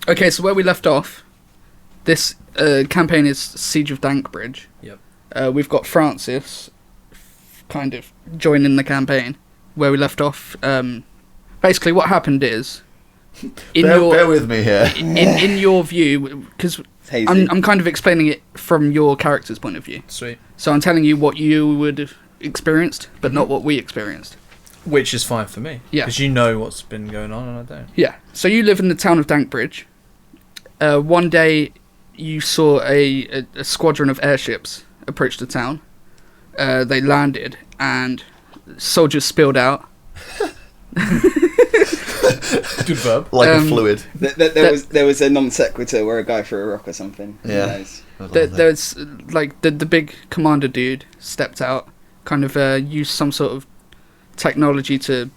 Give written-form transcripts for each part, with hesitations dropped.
Okay, so where we left off, this campaign is Siege of Dankbridge. Yep. We've got Francis kind of joining the campaign. Where we left off, basically what happened is... Bear with me here. In your view, because I'm kind of explaining it from your character's point of view. Sweet. So I'm telling you what you would have experienced, but not what we experienced. Which is fine for me. Yeah. Because you know what's been going on and I don't. Yeah. So you live in the town of Dankbridge. One day you saw a squadron of airships approach the town. They landed and soldiers spilled out. Good verb. Like a fluid. There was a non sequitur where a guy threw a rock or something. Yeah. There's like the big commander dude stepped out, kind of used some sort of technology to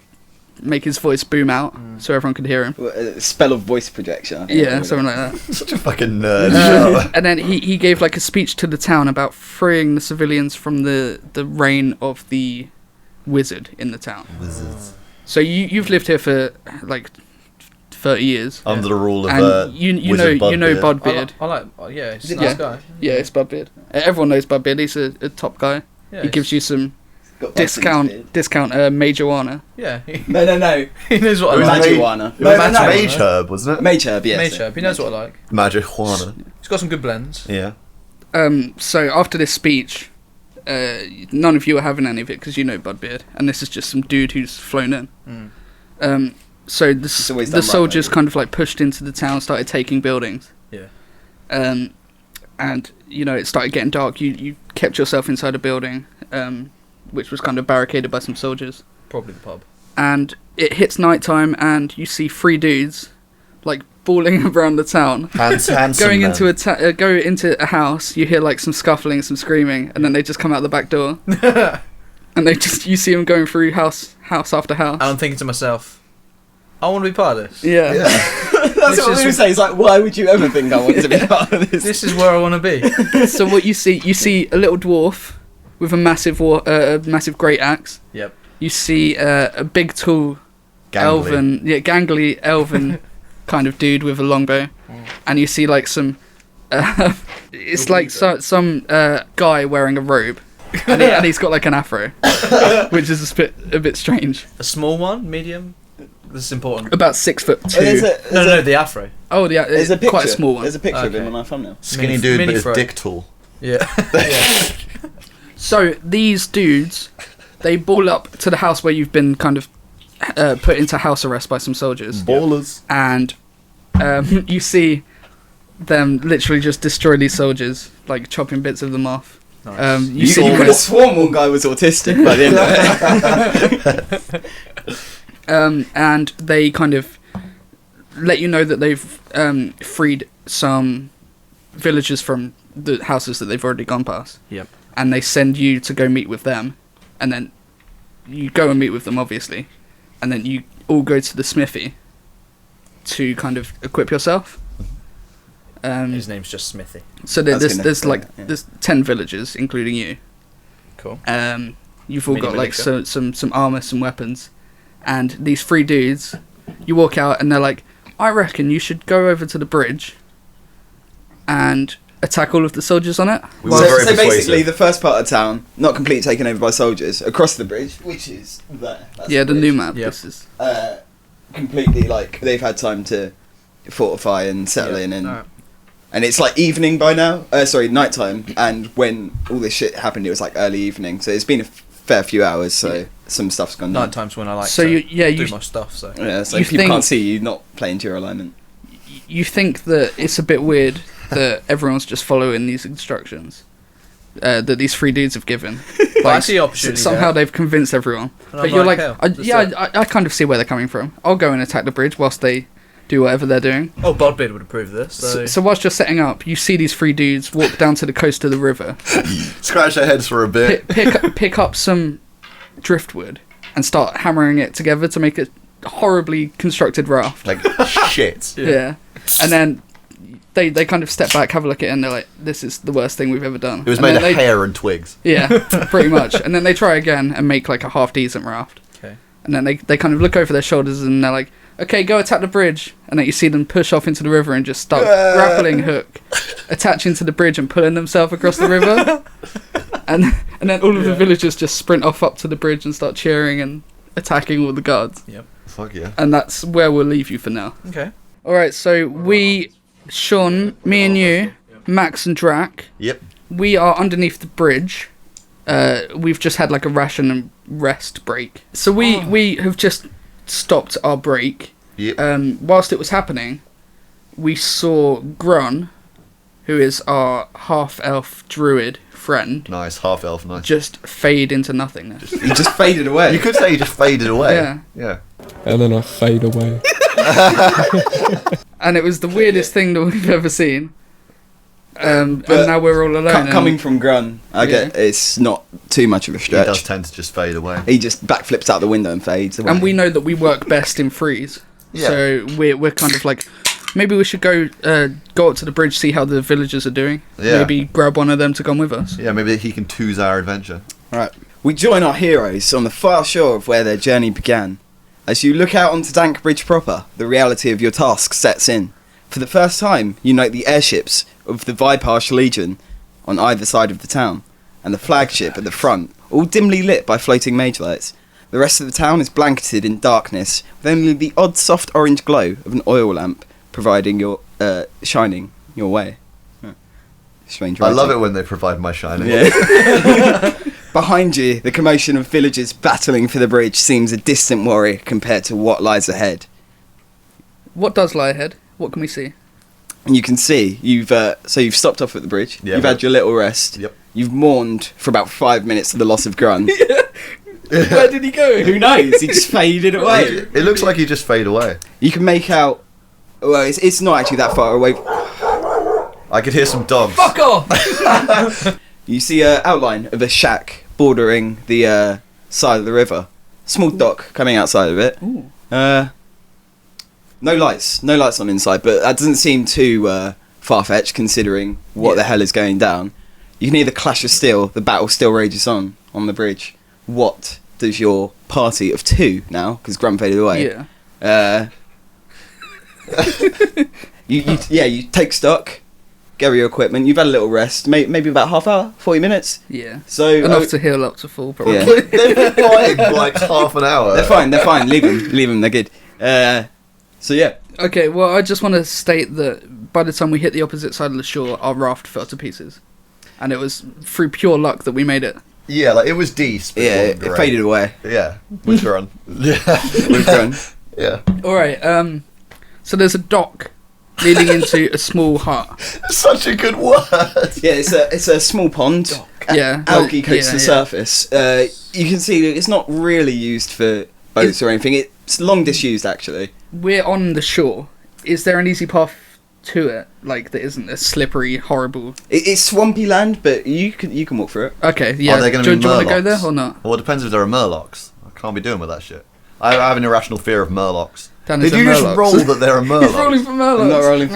make his voice boom out so everyone could hear him. A spell of voice projection. Yeah, something like that. Such a fucking nerd. And then he gave like a speech to the town about freeing the civilians from the reign of the wizard in the town. Wizards. So you've lived here for like 30 years. Under the rule of and you know Budbeard. I like yeah, he's a nice guy. Yeah, it's Budbeard. Everyone knows Budbeard. He's a top guy. Yeah, he gives you some discount marijuana. Yeah. No. He knows what It I was like. Marijuana. Mage herb, wasn't it? Mage herb, yes. Mage herb, he knows what I like. Marijuana. He's got some good blends. Yeah. So after this speech, none of you are having any of it because you know Budbeard, and this is just some dude who's flown in. So the soldiers kind of like pushed into the town, started taking buildings. Yeah. And you know it started getting dark. You kept yourself inside a building, which was kind of barricaded by some soldiers. Probably the pub. And it hits nighttime, and you see 3 dudes like balling around the town. Going into a house. You hear like some scuffling, some screaming, and then they just come out the back door. And you see them going through house after house. And I'm thinking to myself, I want to be part of this. Yeah. That's what we were saying. It's like, why would you ever think I want to be part of this? This is where I want to be. So what you see a little dwarf with a massive great axe. Yep. You see a big, tall, gangly elven kind of dude with a longbow, and you see like some. It's like some guy wearing a robe, and he's got like an afro, which is a bit strange. A small one, medium. This is important. About 6'2". No, the afro. Oh, yeah, there's a picture. Quite a small one. There's a picture of him on our thumbnail. Skinny dude, but his dick tall. Yeah. So these dudes, they ball up to the house where you've been kind of put into house arrest by some soldiers. Ballers. And you see them literally just destroy these soldiers, like chopping bits of them off. Nice. You could have sworn one guy was autistic by the end of it. And they kind of let you know that they've freed some villagers from the houses that they've already gone past. Yep. And they send you to go meet with them, and then you go and meet with them, obviously, and then you all go to the smithy to kind of equip yourself. His name's just Smithy. So there's 10 villagers, including you. Cool. You've all got like some armor, some weapons, and these 3 dudes. You walk out, and they're like, "I reckon you should go over to the bridge and attack all of the soldiers on it." So basically, the first part of town, not completely taken over by soldiers, across the bridge, which is there. The new map. Yep. This is completely like they've had time to fortify and settle in, and it's like evening by now. Nighttime. And when all this shit happened, it was like early evening. So it's been a fair few hours. So some stuff's gone down. Nighttime's when I like to do my stuff. So so people can't see you not playing to your alignment. You think that it's a bit weird that everyone's just following these instructions that these 3 dudes have given. Like, I see opportunity. Somehow they've convinced everyone. And but you're like, I kind of see where they're coming from. I'll go and attack the bridge whilst they do whatever they're doing. Oh, Budbeard would approve of this. So whilst you're setting up, you see these 3 dudes walk down to the coast of the river, scratch their heads for a bit, pick up some driftwood, and start hammering it together to make a horribly constructed raft. Like shit. Yeah. And then they kind of step back, have a look at it, and they're like, "This is the worst thing we've ever done." It was made of hair and twigs. Yeah, pretty much. And then they try again and make like a half decent raft. Okay. And then they kind of look over their shoulders and they're like, okay, go attack the bridge. And then you see them push off into the river and just start grappling hook, attaching to the bridge and pulling themselves across the river. and then all of the villagers just sprint off up to the bridge and start cheering and attacking all the guards. Yep. Fuck yeah. And that's where we'll leave you for now. Okay. Alright, so Shaun, me and you, Max and Drac, Yep. we are underneath the bridge. We've just had like a ration and rest break. So we have just stopped our break. Yep. Whilst it was happening, we saw Grun, who is our half-elf druid friend, Nice, half elf, nice. just fade into nothingness. He just faded away. You could say he just faded away. Yeah. Yeah. And then I fade away. And it was the weirdest thing that we've ever seen. And now we're all alone. Coming from Grun, I get it's not too much of a He stretch. does tend to just fade away. He just backflips out the window and fades away. And we know that we work best in freeze. Yeah. So we're kind of like, maybe we should go up to the bridge, see how the villagers are doing. Yeah. Maybe grab one of them to come with us. Yeah, maybe he can choose our adventure. Right. We join our heroes on the far shore of where their journey began. As you look out onto Dankbridge proper, the reality of your task sets in. For the first time, you note the airships of the Viparsh Legion on either side of the town, and the flagship at the front, all dimly lit by floating mage lights. The rest of the town is blanketed in darkness, with only the odd soft orange glow of an oil lamp providing shining your way. Strange I writing. love it when they provide my shining. Yeah. Behind you, the commotion of villagers battling for the bridge seems a distant worry compared to what lies ahead. What does lie ahead? What can we see? And you can see you've stopped off at the bridge. Yeah, You've had your little rest. Yep. You've mourned for about 5 minutes of the loss of Grun. Where did he go? Who knows? He just faded away. It looks like he just fade away. You can make out. Well, it's not actually that far away. I could hear some dogs. Fuck off! You see an outline of a shack bordering the side of the river. Small dock coming outside of it. Ooh. No lights on inside, but that doesn't seem too far-fetched considering what the hell is going down. You can hear the clash of steel, the battle still rages on the bridge. What does your party of two now, because Grun faded away, Yeah. you take stock, gather your equipment, you've had a little rest, maybe about half hour, 40 minutes. Yeah. So Enough to heal up to full, probably. Yeah. They've been fighting for like half an hour. They're fine, leave them, they're good. So yeah. Okay, well, I just want to state that by the time we hit the opposite side of the shore, our raft fell to pieces. And it was through pure luck that we made it. Yeah, like it was decent. Yeah, it faded away. Yeah, with Grun. Yeah. With Grun. Yeah. Alright, so there's a dock leading into a small hut. Such a good word. Yeah, it's a small pond. Yeah. Algae coats yeah, the surface. You can see that it's not really used for boats or anything. It's long disused actually. We're on the shore. Is there an easy path to it? Like, that isn't a slippery, horrible... It's swampy land, but you can walk through it. Okay, yeah. Are there going do to be you want to go murlocs? there or not? Well, it depends if there are murlocs. I can't be doing with that shit. I have an irrational fear of murlocs. Dan, Did is you there just Murlocs? roll that there are He's rolling murlocs? for Murlocs. I'm not rolling for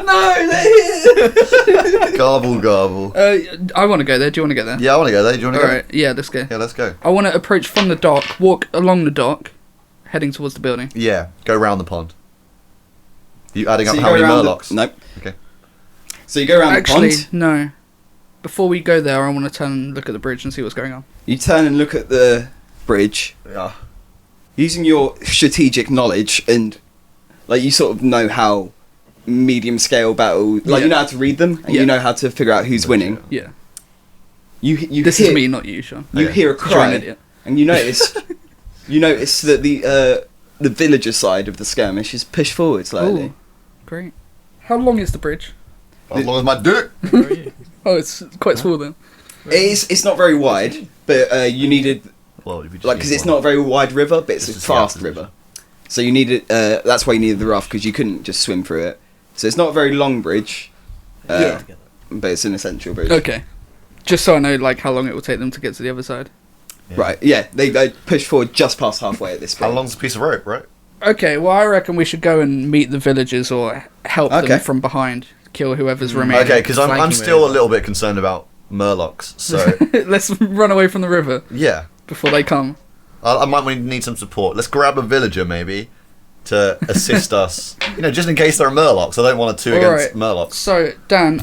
No, they're here! Garble, garble. I want to go there. Do you want to go there? Yeah, I want to go there. Do you want to go? Alright, yeah, let's go. Yeah, let's go. I want to approach from the dock, walk along the dock, heading towards the building. Yeah, go round the pond. You adding up you how go many around murlocs? Nope. Okay. So you go around Actually, the pond. no. Before we go there, I want to turn and look at the bridge and see what's going on. You turn and look at the bridge. Yeah. Using your strategic knowledge and like you sort of know how medium scale battle like Yeah. you know how to read them and Yeah. you know how to figure out who's winning. Yeah. You This hear, is me, not you, Shaun. You Okay. hear a Because you're an cry idiot. and you notice that the villager side of the skirmish is pushed forward slightly. Ooh, great. How long is the bridge? As long as my dick. Where are you? Oh, it's quite small then. It's not very wide, but you needed Well, if you just like because use it's one. not a very wide river, but it's This a is the fast opposite. river. So you needed that's why you needed the raft because you couldn't just swim through it. So it's not a very long bridge, Yeah. but it's an essential bridge. Okay. Just so I know, like, how long it will take them to get to the other side. Yeah. Right, yeah, they push forward just past halfway at this How point. long's a piece of rope, right? Okay, well, I reckon we should go and meet the villagers or help Okay. them from behind. Kill whoever's remaining. Okay, because I'm flanking still with- a little bit concerned about murlocs. So Let's run away from the river yeah, before they come. I might need some support. Let's grab a villager maybe to assist us. Just in case there are murlocs. I don't want a 2 against murlocs. So Dan,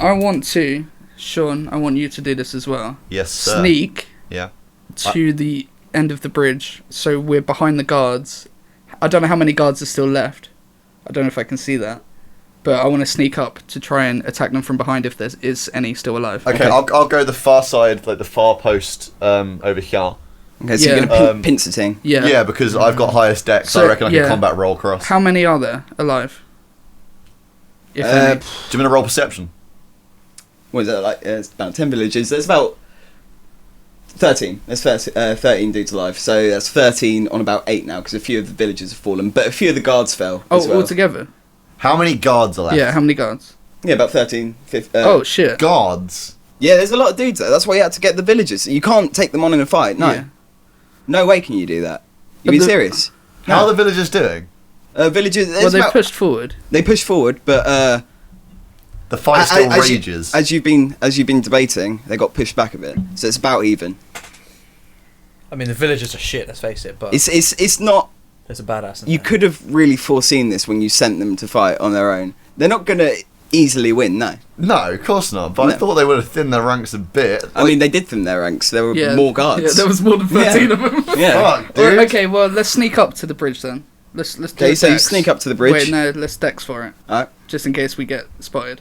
Shaun, I want you to do this as well. Yes, sir. Sneak. Yeah. To the end of the bridge, so we're behind the guards. I don't know how many guards are still left. I don't know if I can see that, but I want to sneak up to try and attack them from behind if there is any still alive. Okay, I'll go the far side, like the far post over here. Okay, so you're going to pincer ting. Yeah. Yeah, because I've got highest dex, so I reckon I can combat roll across. How many are there alive? If Do any. you want to roll perception? What is it, like, it's about 10 villages. There's about 13. There's 13 dudes alive. So that's 13 on about 8 now, because a few of the villagers have fallen. But a few of the guards fell as well. Altogether? How many guards are left? Yeah, how many guards? Yeah, about 13. 15, oh, shit. Guards? Yeah, there's a lot of dudes there. That's why you had to get the villagers. You can't take them on in a fight. No. Yeah. No way can you do that. You being serious? How are the villagers doing? Villagers... Well, they pushed forward. They pushed forward, but... the fight still rages. As you've been debating, they got pushed back a bit. So it's about even. I mean, the villagers are shit, let's face it, but... It's not... It's a badass. You could have really foreseen this when you sent them to fight on their own. They're not going to easily win, no. No, of course not. But I thought they would have thinned their ranks a bit. I mean, they did thin their ranks. There were more guards. Yeah, there was more than 13 of them. Yeah. Fuck, dude. Okay, well, let's sneak up to the bridge then. Let's do Okay, so you dex. sneak up to the bridge. Wait, no, let's dex for it. Alright. Just in case we get spotted.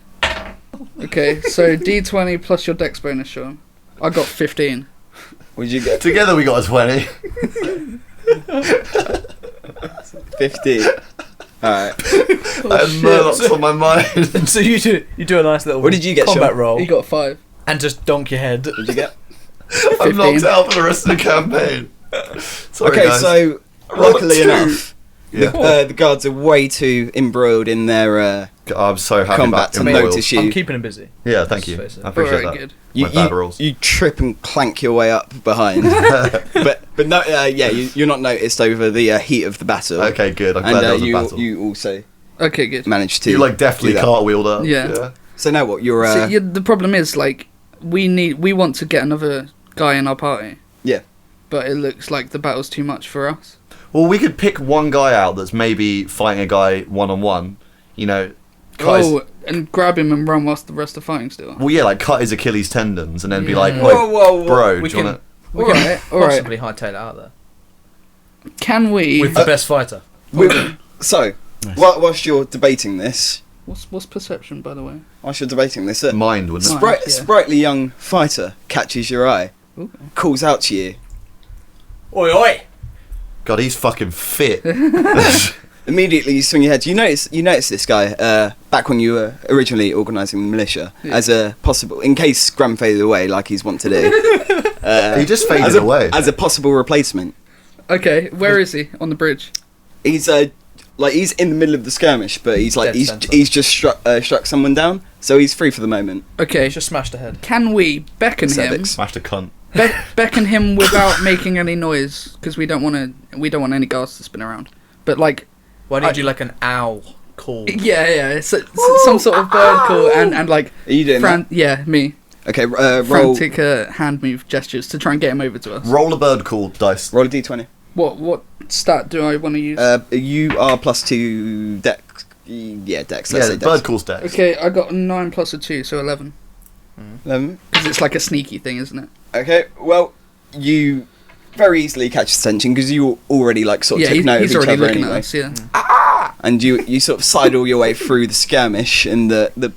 Okay, so D20 plus your dex bonus, Shaun. I got 15. What did you get? Together we got a 20. 50. Alright. I had murlocs on my mind. So you do a nice little What did you get, combat Shaun? roll You got 5. and just donk your head. What did you get? I'm knocked out for the rest of the campaign. Sorry, Okay, guys. so rolled a luckily 2. enough, Yeah. the guards are way too embroiled in their I'm so happy combat about to embroiled. notice you. I'm keeping him busy. Yeah, thank you. Let's face it. I appreciate Alright, that. good. You, My bad rolls. you trip and clank your way up behind, but no, you're not noticed over the heat of the battle. Okay, good. I'm glad that was a battle. you also Okay, good. managed to You definitely do that. cartwheeled up. Yeah. So now what? You're So, the problem is, we want to get another guy in our party. Yeah. But it looks like the battle's too much for us. Well, we could pick one guy out that's maybe fighting a guy one-on-one. Cut his, And grab him and run whilst the rest are fighting still. well, yeah, cut his Achilles tendons and then be Yeah. like, Whoa. bro, We do you can- want to... We can Alright, alright. possibly hightail it out there. Can we... With the best fighter. So, whilst you're debating this, What's perception, by the way? Mind, wouldn't it? Mind, yeah. sprightly young fighter catches your eye, Ooh. calls out to you. Oi, oi! God, he's fucking fit. Immediately, you swing your head. You notice this guy back when you were originally organising the militia as a possible, in case Graham faded away, like he's want to do. He just faded away. as a possible replacement. Okay, where is he? On the bridge? He's he's in the middle of the skirmish, but he's Dead center. he's just struck someone down, so he's free for the moment. Okay, He's just smashed ahead. can we beckon him? Cervix. Smashed a cunt. Beckon him without making any noise, because we don't want any guards to spin around. But Why don't you do an owl call? yeah, some sort of bird call and Are you doing that? Yeah, me. Okay, roll Frantic hand move gestures to try and get him over to us. Roll a bird call dice. roll a d20. What stat do I want to use? You are +2 dex. Yeah, dex. Let's Yeah, say dex. bird calls dex. Okay, I got a 9 plus a 2, so 11. 11. Because it's like a sneaky thing, isn't it? Okay, well, you very easily catch his attention because you already sort of Yeah, took note of he's each already other looking anyway. at us, yeah. And you sort of sidle your way through the skirmish and the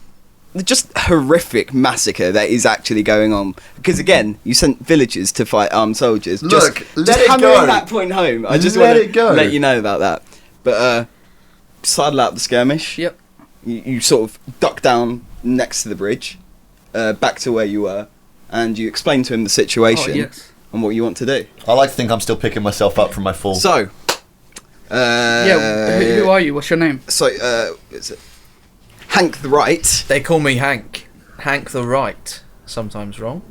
just horrific massacre that is actually going on. Because again, you sent villagers to fight armed soldiers. Look, just let it hammering go. that point home. I just Let want it go. to let you know about that. But sidle out the skirmish. Yep. You sort of duck down next to the bridge, back to where you were, and you explain to him the situation Oh, yes. and what you want to do. I like to think I'm still picking myself up from my fall. So, Yeah, who are you? What's your name? So, is it Hank the Right? They call me Hank. Hank the Right. Sometimes wrong.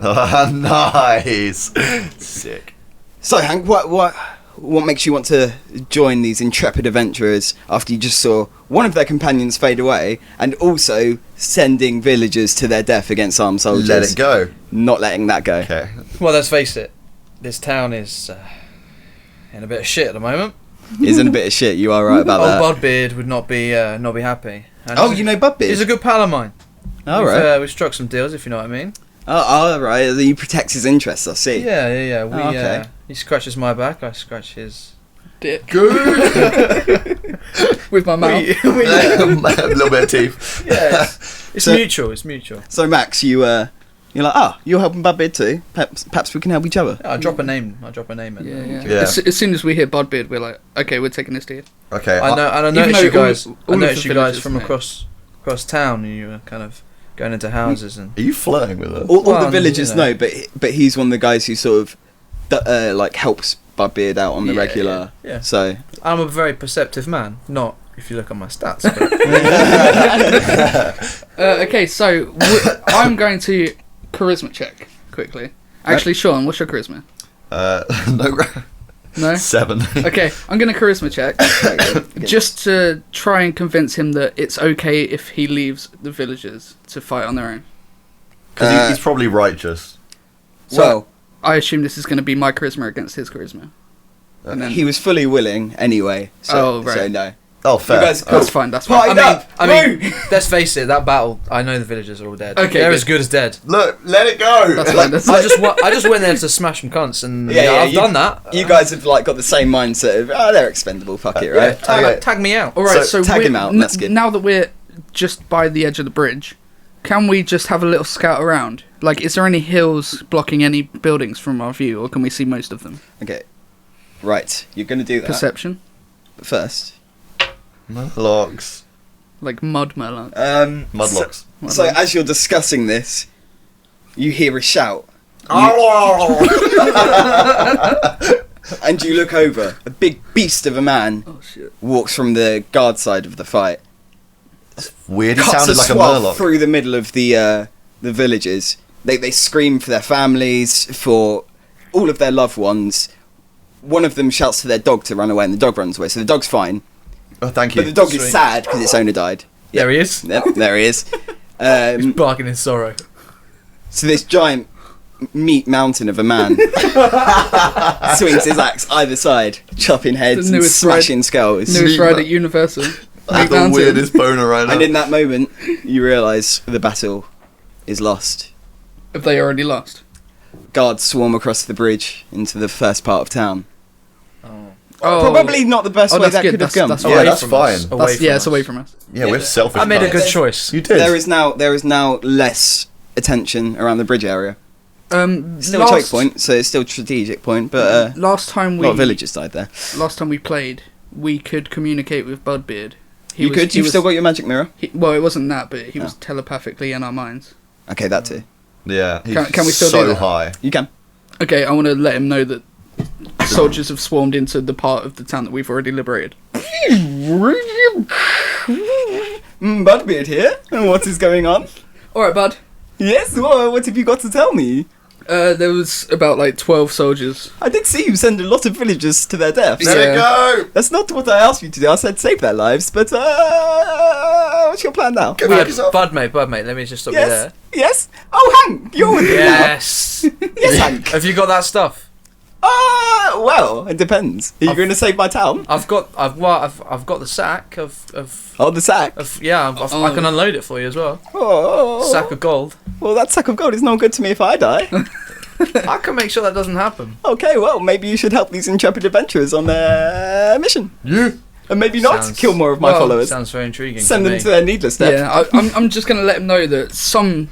Nice. Sick. So, Hank, what makes you want to join these intrepid adventurers after you just saw one of their companions fade away and also sending villagers to their death against armed soldiers? Let it go. Not letting that go. Okay. Well, let's face it. This town is in a bit of shit at the moment. He's in a bit of shit. You are right about that. Old Budbeard would not be happy. And Oh, you know Budbeard? he's a good pal of mine. All right. We've struck some deals, if you know what I mean. Oh, all right. He protects his interests. I see. Yeah. We, okay. He scratches my back, I scratch his. Dick. Good. With my mouth. A little bit of teeth. Yeah, it's So- mutual. It's mutual. So Max, you're like, you're helping Budbeard too. Perhaps we can help each other. Yeah, I drop a name. In. Yeah. As soon as we hear Budbeard, we're like, okay, we're taking this deal. Okay. I know, and I Even noticed though you guys. all I of noticed the you guys villages, from mate. across town, and you were kind of going into houses and. Are you flirting with her? All Well, the villagers you know. know, but he's one of the guys who sort of like helps Budbeard out on the Yeah, regular. yeah. So I'm a very perceptive man. Not if you look at my stats. But Okay, so I'm going to charisma check quickly. Actually, Shaun, what's your charisma? No. No? 7. Okay, I'm going to charisma check just to try and convince him that it's okay if he leaves the villagers to fight on their own. Because he's probably righteous. So well, I assume this is going to be my charisma against his charisma. And then, he was fully willing anyway. So, Oh, right. So no. Oh, fair. You guys- that's fine, that's fine. I mean, let's face it. That battle, I know the villagers are all dead. Okay, they're good. as good as dead. Look, let it go. That's fine, that's I just went there to smash some cunts, and I've done that. You guys have like got the same mindset of they're expendable. Fuck it, right? Tag me out. Alright, So so tag we're- him out, that's good. Now that we're just by the edge of the bridge, can we just have a little scout around? Like, is there any hills blocking any buildings from our view, or can we see most of them? Okay. Right, you're gonna do that. Perception? But first. Mudlocks. Like mud melon. Mudlocks. So as you're discussing this, you hear a shout. And you look over. A big beast of a man Oh shit. walks from the guard side of the fight. Weird. He Cuts sounded a like a swath murloc. through the middle of the villagers. They scream for their families, for all of their loved ones. One of them shouts to their dog to run away, and the dog runs away. So the dog's fine, Oh, thank you. but the dog is Sweet. sad because its owner died. There he is. Yep, there he is. He's barking in sorrow. So this giant meat mountain of a man swings his axe either side, chopping heads The and newest smashing skulls. Newest Meat ride ma- at Universal. That's the Mountain. weirdest boner right now. And in that moment, you realise the battle is lost. Have they already lost? Guards swarm across the bridge into the first part of town. Oh, Probably not the best Oh, way that's that good, could have that's- gone. that's Yeah, away that's from fine. us. Away from it's us. away from us. Yeah, we're selfish. I made a cunts. good choice. You did. There is now less attention around the bridge area. Still a last, choke point, so it's still a strategic point, but Last time a lot of we villagers died there. played, we could communicate with Budbeard. You've still got your magic mirror? Well, it wasn't that, but he was Oh. telepathically in our minds. Okay, that too. Yeah. He's Can we still so do that? high. You can. Okay, I want to let him know that soldiers have swarmed into the part of the town that we've already liberated. Budbeard here. What is going on? All right, bud. Yes, what have you got to tell me? There was about like 12 soldiers. I did see you send a lot of villagers to their deaths. Let it go. That's not what I asked you to do. I said save their lives, but what's your plan now? Go fuck yourself. Budmate, let me just stop you there. Yes? Oh, Hank, you're with me now. Yes. Yes, Hank. Have you got that stuff? Well, it depends. Are you going to save my town? I've got the sack of Oh, the sack. I can unload it for you as well. Oh, Sack of gold. well, that sack of gold is no good to me if I die. I can make sure that doesn't happen. Okay, well, maybe you should help these intrepid adventurers on their mission. You. And maybe not Sounds- kill more of my followers. Sounds very intriguing. Send to them me. to their needless death. Yeah, I'm just going to let him know that some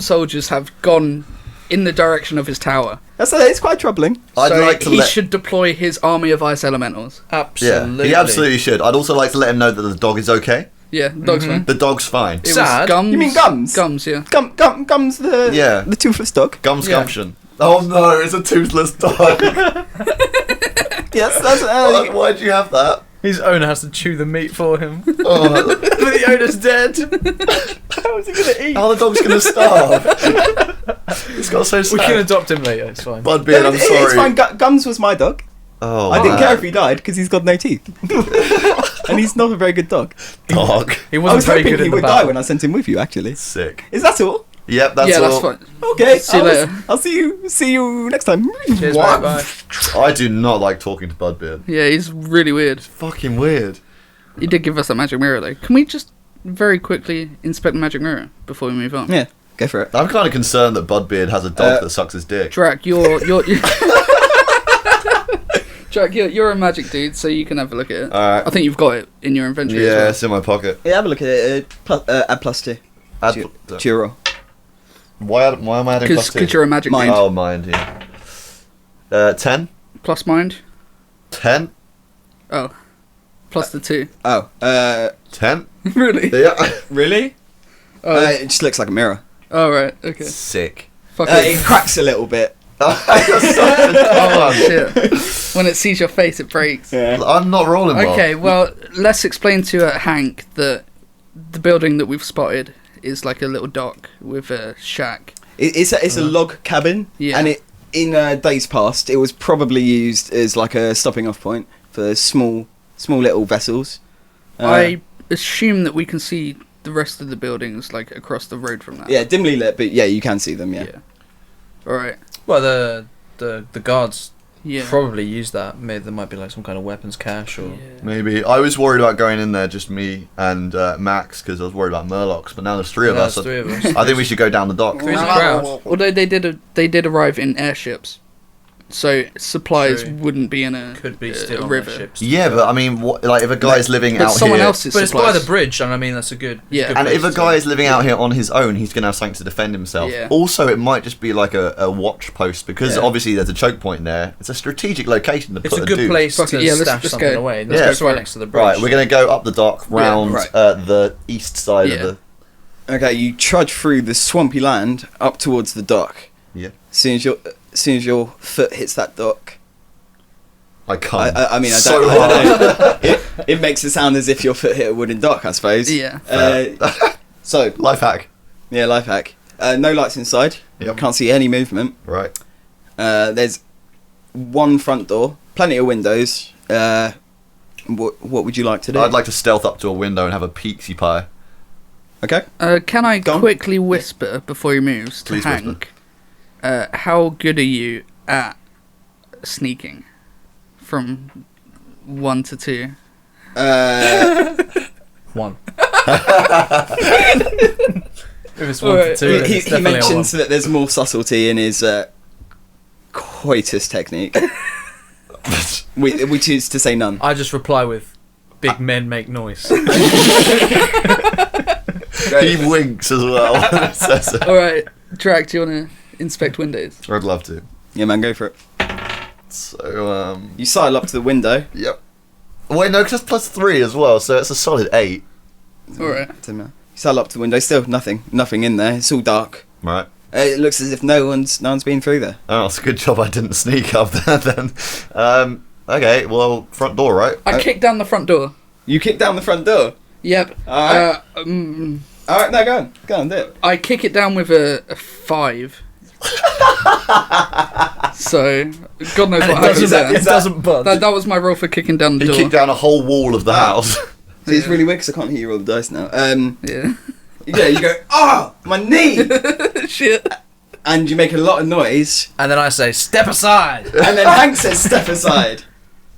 soldiers have gone in the direction of his tower. It's quite troubling. I'd so like to he let. should deploy his army of ice elementals. Yeah, Absolutely. he absolutely should. I'd also like to let him know that the dog is okay. Yeah, dog's fine. The dog's fine. It Sad. was Gums. You mean Gums? Gums, yeah. Gums the toothless dog. Gums Yeah. gumption. Oh no, it's a toothless dog. Yes, that's Why'd you have that? His owner has to chew the meat for him. Oh, But the owner's dead. How is he going to eat? how the dog's gonna starve? It's got so We sad. can adopt him later. It's fine. Budbeard, I'm It's sorry. fine. Gums was my dog. Oh, I didn't man. care if he died because he's got no teeth, and he's not a very good dog. Dog. He I wasn't was very hoping good he in the would die battle. when I sent him with you. Actually, Sick. is that all? Yep, that's yeah, all. that's fine. Okay. See you later. I'll see you next time. Cheers, What? mate, bye. I do not like talking to Budbeard. Yeah, he's really weird. Fucking weird. He did give us that magic mirror, though. Can we just very quickly inspect the magic mirror before we move on? Yeah, go for it. I'm kind of concerned that Budbeard has a dog that sucks his dick. Drac, you're Drac, you're a magic dude, so you can have a look at it. Alright. I think you've got it in your inventory. Yeah, as it's in my pocket. Yeah, have a look at it. Add +2 Add to your roll. why am I adding plus two? Because you're a magic Mind. dude. Oh, mind, yeah. 10? Plus mind. 10? Oh, plus the 2. Oh, 10? Really? Yeah. really? Oh, It just looks like a mirror. oh right. Okay. Sick. Fuck It it. cracks a little bit. Oh shit. When it sees your face, it breaks. Yeah. I'm not rolling well. Okay, well, let's explain to Hank that the building that we've spotted is like a little dock with a shack. It's a log cabin, Yeah. and in days past, it was probably used as like a stopping off point for small little vessels. I assume that we can see the rest of the buildings like across the road from that. Yeah, dimly lit, but yeah, you can see them. Yeah. All right. Well, the guards Yeah. probably use that. Maybe there might be like some kind of weapons cache or. Yeah. Maybe. I was worried about going in there, just me and Max, because I was worried about Murlocs, but now there's three of Yeah, us. there's three of us. I think we should go down the dock. Three's a crowd. Although they did arrive in airships, so supplies True. wouldn't be in a Could be a still on river. their ships. Yeah, but I mean, like if a guy's living But out someone here, else's But it's by supplies. the bridge, and I mean that's a good. Yeah. good and place if a to- guy is living out here on his own, he's gonna have something to defend himself. Yeah. Also, it might just be like a watch post because Yeah. obviously there's a choke point there. It's a strategic location to It's put a good dude. place Fuck to it, yeah, let's stash something go. away. Yeah. Let's go right next to the bridge. Right, we're gonna go up the dock round right. the east side Yeah. of the. Okay, you trudge through the swampy land up towards the dock. Yeah. As soon as your foot hits that dock, I can't. I mean, I So don't know. It makes it sound as if your foot hit a wooden dock, I suppose. Yeah. So, Life hack. yeah, life hack. No lights inside. Yep. Can't see any movement. Right. There's one front door, plenty of windows. What would you like to do? I'd like to stealth up to a window and have a peeksy pie. Okay. Can I Go on. quickly whisper before he moves to Please Hank? How good are you at sneaking? From 1 to 2. One. If it's one Alright. to two, then he it's definitely a mentions that there's more subtlety in his coitus technique, which is to say none. one. I just reply with, "Big men make noise." He winks as well. when it says it. All right, Drac, do you want to inspect windows? I'd love to. Yeah, man, go for it. So, You sidle up to the window. yep. Wait, no, because that's +3 as well, so it's a solid 8. All right. You sidle up to the window. Still nothing in there. It's all dark. Right. It looks as if no one's been through there. Oh, it's a good job I didn't sneak up there then. Okay, well, front door, right? I kicked down the front door. You kick down the front door. Yep. Alright. All right, no, go on, do it. I kick it down with a 5. So, God knows what happens there. It doesn't budge. That was my roll for kicking down the He door. kicked down a whole wall of the house. See, it's really weird because I can't hear you roll the dice now. Yeah. Yeah, you go, oh, my knee, Shit. and you make a lot of noise, And then I say, "Step aside," and then Hank says, "Step aside."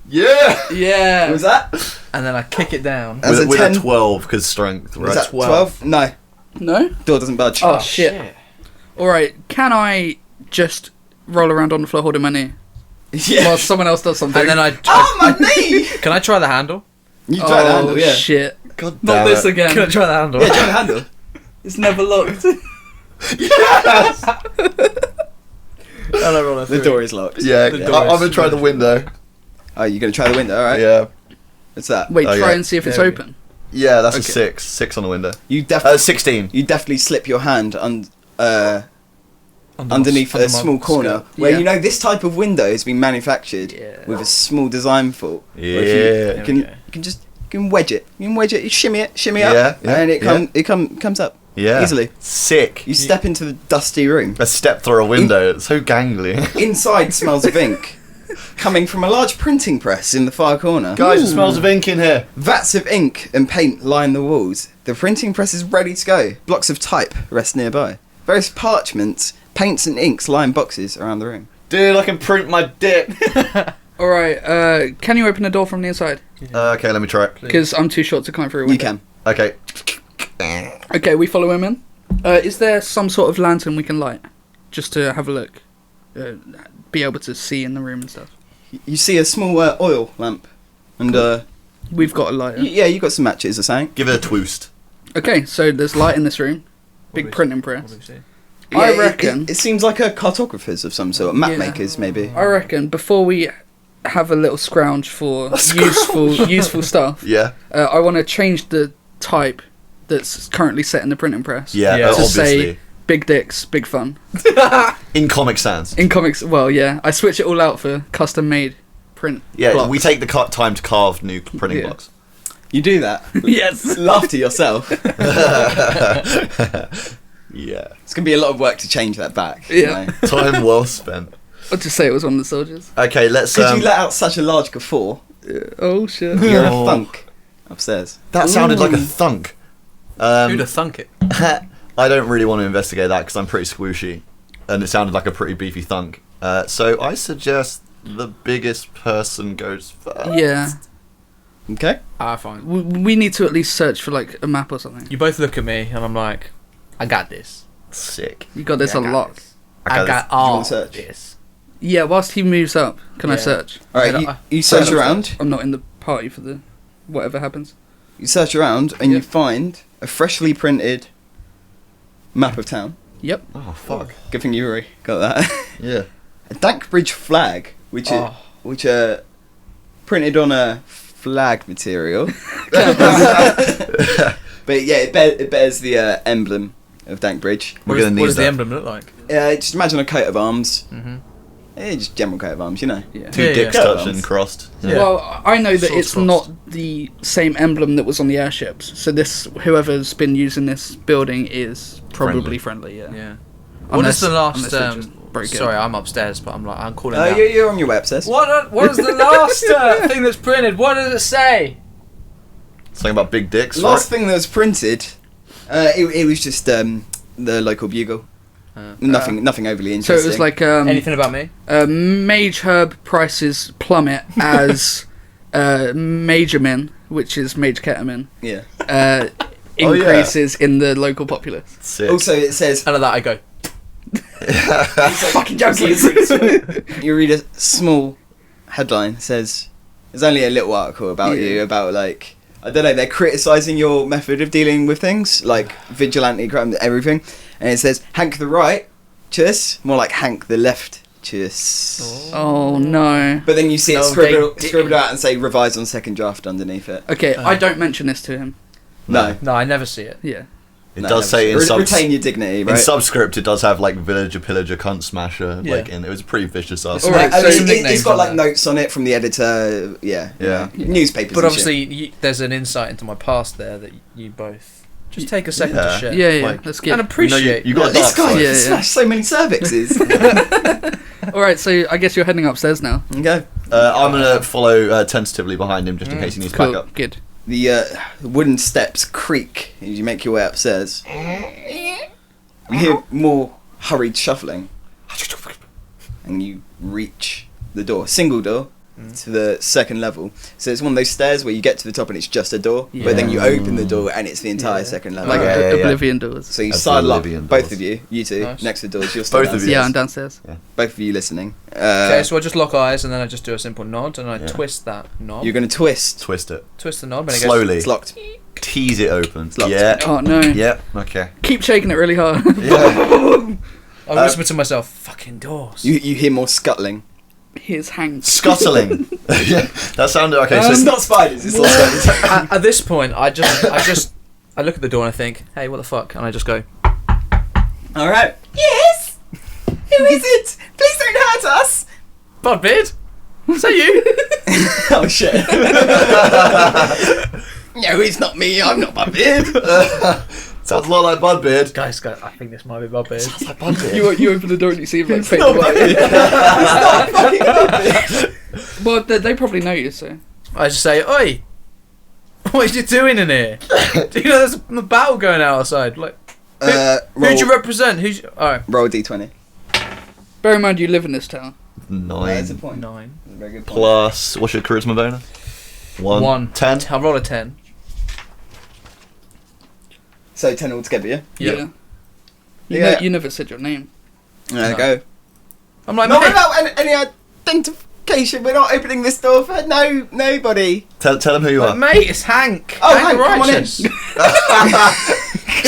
Yeah! Yeah. What was that? and then I kick it down. That's With, a with 10. a 12, because strength, Was right? that 12? 12? No, No? door doesn't budge. Oh, shit. Alright, can I just roll around on the floor holding my knee? Yeah. While someone else does something. And then I Oh, my knee! can I try the handle? You try the handle, yeah. shit. God Not damn this it. again. Can I try the handle? Yeah, try the handle. It's never locked. Yes! And I roll a The 3. door is locked. Yeah, The door I'm is going to try the window. Oh, you're going to try the window, alright? Yeah. What's that? Wait, Oh, try yeah. and see if it's There we go. open. Yeah, that's a Okay. 6. 6 on the window. You definitely 16. you definitely slip your hand Under underneath my- a small corner skirt. where Yeah. you know this type of window has been manufactured Yeah. with a small design fault. Where if Yeah. you There can we go. you can just you can wedge it. You can wedge it. You shimmy it, shimmy up, Yeah, yeah, and it yeah. comes up Yeah. easily. Sick. You step into the dusty room. A step through a window. It's so gangly. Inside smells of ink, coming from a large printing press in the far corner. Guys, it smells of ink in here. Vats of ink and paint line the walls. The printing press is ready to go. Blocks of type rest nearby. various parchments, paints and inks line boxes around the room. Dude, I can print my dick. Alright, can you open a door from the inside? Okay, let me try it. Because I'm too short to climb through a You window. can. Okay. Okay, we follow him in. Is there some sort of lantern we can light? Just to have a look. Be able to see in the room and stuff. You see a small oil lamp. And, We've got a lighter. yeah, you got some matches or something. Give it a twoost. Okay, so there's light in this room. Big printing press. I Yeah, reckon. It seems like a cartographer's of some sort. Map Yeah. makers, maybe. I reckon before we have a little scrounge for useful stuff. Yeah. I want to change the type that's currently set in the printing press. Yeah, Yeah. To obviously. say big dicks, big fun. In Comic Sans. In comics, well, yeah, I switch it all out for custom made print. Yeah, blocks. we take the time to carve new printing Yeah. blocks. You do that. Yes. Laugh to yourself. Yeah. It's going to be a lot of work to change that back. Yeah. You know? Time well spent. I'll just say it was one of the soldiers. Okay, let's. Because you let out such a large guffaw, Oh shit. you're a Oh. thunk upstairs. That sounded like a Ooh. thunk. Who'd have thunk it? I don't really want to investigate that because I'm pretty squishy, and it sounded like a pretty beefy thunk. So I suggest the biggest person goes first. Yeah. Okay? Fine. We need to at least search for like a map or something. You both look at me, and I'm like, I got this. Sick. You got this Yeah, I got unlocked. this. I I got got you wanna all search? this. Yeah, whilst he moves up, can I Yeah. search? Alright, Yeah, you search around. I'm not in the party for the whatever happens. You search around and Yeah. you find a freshly printed map of town. Yep. Oh fuck. Good thing you already got that. Yeah. A Dankbridge flag, which are printed on a flag material. But yeah, it bears the emblem of Dankbridge. We're gonna need What does the that. emblem look like? Just imagine a coat of arms. Mm-hmm. Just general coat of arms, you know. Yeah. Two Yeah, dicks yeah. touched and crossed. Yeah. Well, I know that Swords it's crossed. not the same emblem that was on the airships. So this, whoever's been using this building is probably friendly. Yeah. Yeah. What Unless- is the last? unless they just break it. Sorry, I'm upstairs, but I'm calling out. You're on your web, says. What is the last thing that's printed? What does it say? Something about big dicks. Last right? thing that was printed, it was just the local bugle. Nothing overly So interesting. it was like Anything about me? Mage Herb prices plummet as Majormin, which is Mage Ketamine, yeah. Oh, yeah. increases in the local populace. Sick. Also, it says Out of that, I go. Fucking junkies. you read a small headline. It says there's only a little article about Yeah. you about like I don't know. They're criticising your method of dealing with things like vigilante crime, everything, and it says Hank the right, chus, more like Hank the left, chus. Oh no. But then you see it No, scribbled out and say revised on second draft underneath it. Okay, I don't mention this to him. No. No, I never see it. Yeah. It No, does say in retain your dignity, in right? subscript it does have like villager, pillager, cunt smasher. Yeah. Like, and it was a pretty vicious ass. Alright, I mean, so- it's got like on there. notes on it from the editor. Yeah. Yeah. Newspapers. But and shit. obviously, there's an insight into my past there that you both just take a second Yeah. to share. Yeah, Like- let's And get. appreciate. you got a This dark guy side. Yeah, yeah. smashed so many cervixes. Alright, so I guess you're heading upstairs now. Okay. I'm gonna follow tentatively behind him just in case he needs to Cool, back up. good. The wooden steps creak as you make your way upstairs. You hear more hurried shuffling, and you reach the door. Single door to the second level. So it's one of those stairs where you get to the top and it's just a door, but then you open the door and it's the entire second level. Like yeah, yeah. Oblivion doors. So you That's sidle up, Oblivion both doors. of you two, Nice. next to the doors. You're still Both of you. Yeah, I'm downstairs. downstairs. Both of you listening. Okay, so I just lock eyes and then I just do a simple nod and I Yeah. twist that knob. You're going to twist. Twist it. twist the knob and it Slowly. It's locked. Tease it open. locked. Yeah. Oh no. Yeah. Okay. Keep shaking it really hard. Yeah. I whisper to myself, "Fucking doors." You hear more scuttling. Here's Hank. Scuttling. Yeah. That sounded okay. It's So not spiders. It's not spiders. At this point, I look at the door and I think, "Hey, what the fuck?" And I just go, All right. Yes. Who is it? Please don't hurt us. "Budbeard, is that you?" Oh shit. No, it's not me. I'm not Budbeard. sounds a lot like Budbeard. guys, I think this might be Budbeard. Sounds like Budbeard. You open the door and you see him like fade not away. Fucking Budbeard. Well, they probably know you, so. I just say, "Oi, what are you doing in here? Do you know there's a battle going out outside?" Like, Who do you represent? Alright. Roll a d20. Bear in mind you live in this town. 9. That's a point. 9. That's a very good point. Plus, what's your charisma bonus? 1. 10. I'll roll a 10. So 10 altogether, yeah? Yeah. You never said your name. There you go. I'm like, Not mate. without any identification. We're not opening this door for nobody. Tell him who you are. Mate, it's Hank. Oh, Hank Hank, come on in. Righteous.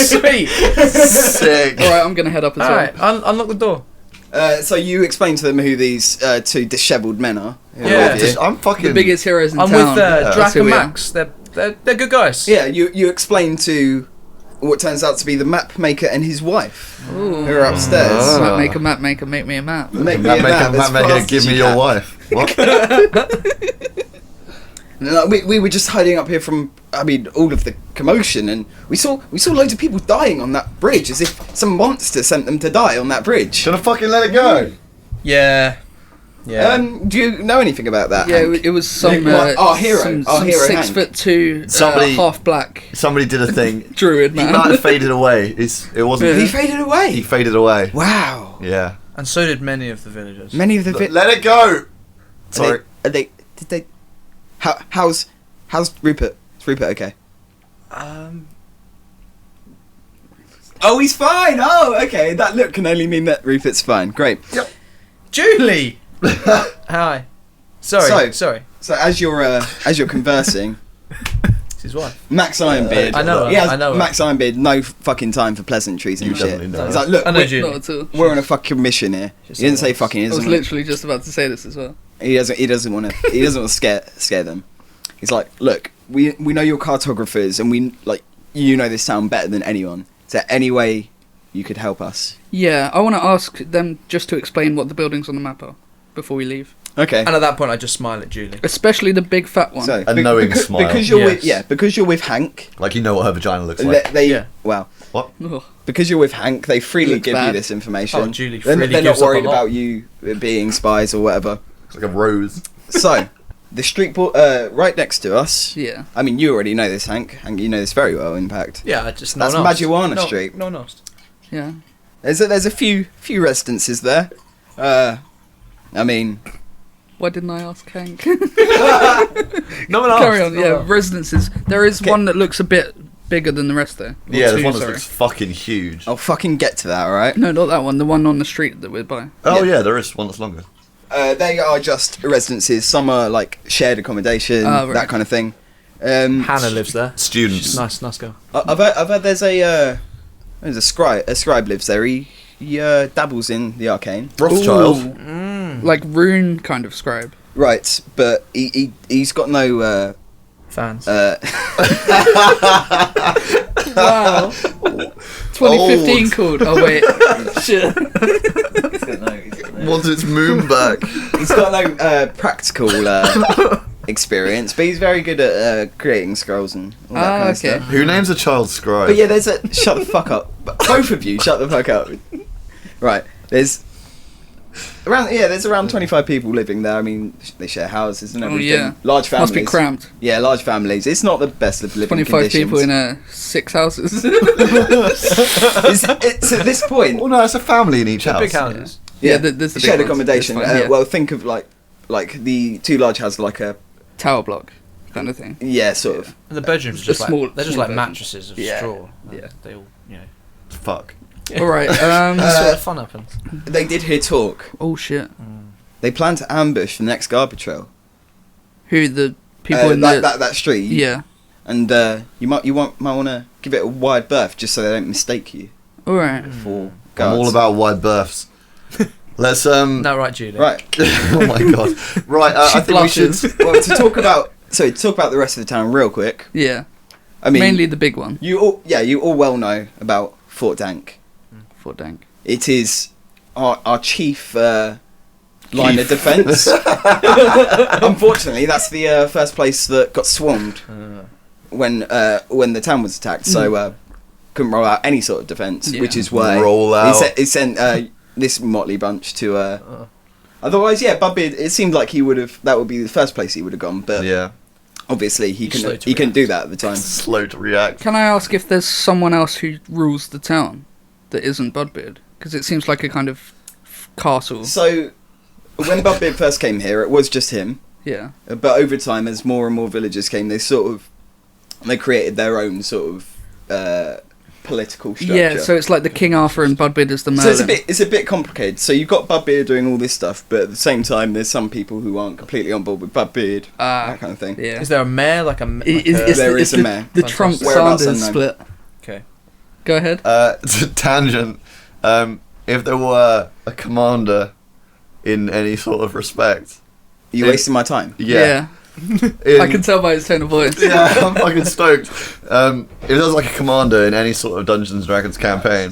Sweet. Sick. Alright, I'm gonna head up as well. Alright, unlock the door. So you explain to them who these two dishevelled men are. who are Yeah. with you. I'm fucking. The biggest heroes in I'm town. with Yeah, Drac that's who and we are. Max. They're good guys. Yeah, you explain to what turns out to be the map maker and his wife, Ooh. who are upstairs. Ah. Map maker, make me a map. Make me a map as fast as give me you your can. wife. What? And, like, we were just hiding up here from, all of the commotion, and we saw loads of people dying on that bridge, as if some monster sent them to die on that bridge. Should I fucking let it go? Yeah. Do you know anything about that? Yeah, Hank? it was some Our hero, some our hero, 6'2", Somebody- half black Somebody did a thing. druid He man. might have faded away. It wasn't. He faded away. He faded away. Wow. Yeah. And so did many of the villagers. Many of the Let it go. Sorry. Did they? How's Rupert? Is Rupert okay? Oh, he's fine. Oh, okay. That look can only mean that Rupert's fine. Great. Julie! Hi. Sorry. So as you're conversing, It's his wife. Max Ironbeard. I know her, He has I know her. Max Ironbeard. No fucking time for pleasantries and You shit. definitely know He's her. like, look, I know we're, Julie. Not at all. we're on a fucking mission here. She's He didn't say someone fucking. He I was doesn't. literally just about to say this as well. He doesn't want to. He doesn't want to scare them. He's like, look, we know you're cartographers, and we you know this town better than anyone. Is there any way you could help us? Yeah, I want to ask them just to explain what the buildings on the map are before we leave. Okay. And at that point, I just smile at Julie. Especially the big fat one. So A knowing smile. because you're Yes. because you're with Hank. Like you know what her vagina looks like. Well, Ugh. because you're with Hank, they freely Looks give you bad. this information. Oh, Julie They're freely not gives up a worried lot. about you being spies or whatever. It's like a rose. So, the street right next to us. Yeah. I mean, you already know this, Hank. Hank, you know this very well, in fact. Yeah, I just That's no one asked. Marijuana Street. No one asked. Yeah. There's a few residences there. I mean, Why didn't I ask Hank? No one asked. Carry on. Yeah, residences. There is Okay. one that looks a bit bigger than the rest though. Or Yeah, there's two, one that sorry. looks fucking huge. I'll fucking get to that, alright? No, not that one. The one on the street that we're by. Oh Yeah. yeah, there is one that's longer. They are just residences. Some are like shared accommodation, Oh, right. that kind of thing. Hannah lives there. Students. She's a nice girl. I've heard there's a scribe. A scribe lives there. He dabbles in the arcane. Rothschild. Ooh. Like rune kind of scribe. Right, but he's got no. Fans. Wow. 2015 Old. called. Oh wait. Shit. Wants its moon back. He's got no practical experience, but he's very good at creating scrolls and all that kind of okay. stuff. Who names a child scribe? But yeah, there's a shut the fuck up. Both of you, shut the fuck up. Right, there's around 25 people living there. I mean, they share houses and Oh, everything. yeah. Large families. Must be cramped. Yeah, large families. It's not the best of living 25 conditions. people in 6 houses. It's at this point. Well, no, it's a family in each house. Big houses. Yeah, there's the big shared ones. accommodation. It's fine, yeah. Well, think of like the two large houses, like a Tower block kind of thing. sort of. And the bedrooms are A just small- like they're just small like bedroom. mattresses of Yeah. straw. Yeah. They all Fuck. All right. That's where the fun happens. They did hear talk. Oh shit. They plan to ambush the next garbage trail. Who the people in the? that street. Yeah. And you might want to give it a wide berth just so they don't mistake you All right. for I'm guards. all about wide berths. Let's No, right, Julie. Right. Oh my god. Right. I think we should. blushes. Well, to talk about the rest of the town real quick. Yeah. I mean, Mainly the big one. you all well know about Fort Dank. Fort Dank. It is our chief line of defence. Unfortunately, that's the first place that got swarmed when the town was attacked. So couldn't roll out any sort of defence, Yeah. which is why Roll out. he sent this motley bunch to. Otherwise, yeah, Bubbeard. It seemed like that would be the first place he would have gone. But Yeah. obviously he He's slow couldn't to he couldn't do react. that at the time. Slow to react. Can I ask if there's someone else who rules the town that isn't Budbeard? Because it seems like a kind of castle. So when Budbeard first came here, it was just him. Yeah. But over time, as more and more villagers came, they created their own sort of political structure. Yeah, so it's like the King Arthur and Budbeard is the Merlin. So it's a bit complicated. So you've got Budbeard doing all this stuff, but at the same time, there's some people who aren't completely on board with Budbeard, that kind of thing. Yeah. Is there a mayor? Like a There is a mayor. The Fantastic. Whereabouts Trump-Sanders unknown. split. Okay. Go ahead. It's a tangent. If there were a commander in any sort of respect, Are you wasting my time? yeah. I can tell by his tone of voice. Yeah, I'm fucking stoked. If there was like a commander in any sort of Dungeons and Dragons campaign,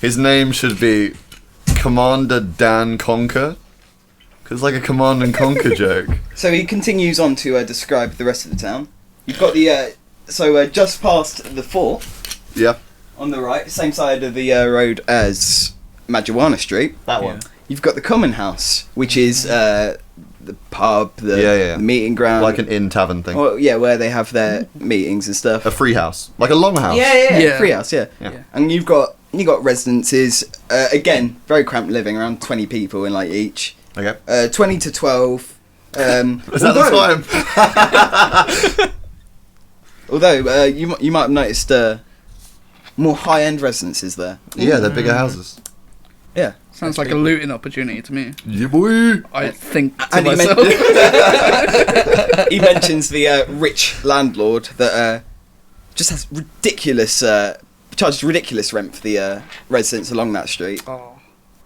his name should be Commander Dan Conquer. Because like a Command and Conquer joke. So he continues on to describe the rest of the town. You've got the just past the fort Yeah, on the right, same side of the road as Marijuana Street. that one. You've got the Common House, which is the pub, the Yeah. meeting ground. Like an inn tavern thing. Well, yeah, where they have their meetings and stuff. A free house. Like a long house. Yeah. Free house, yeah. Yeah. And you've got residences, again, very cramped living, around 20 people in like each. Okay. 20 to 12. Is that the time? Although, you might have noticed more high-end residences there. Yeah, they're bigger houses. Yeah. Sounds like a looting opportunity to me. Yeah, boy. I think to And myself. he mentions the rich landlord that just has charges ridiculous rent for the residents along that street. Oh.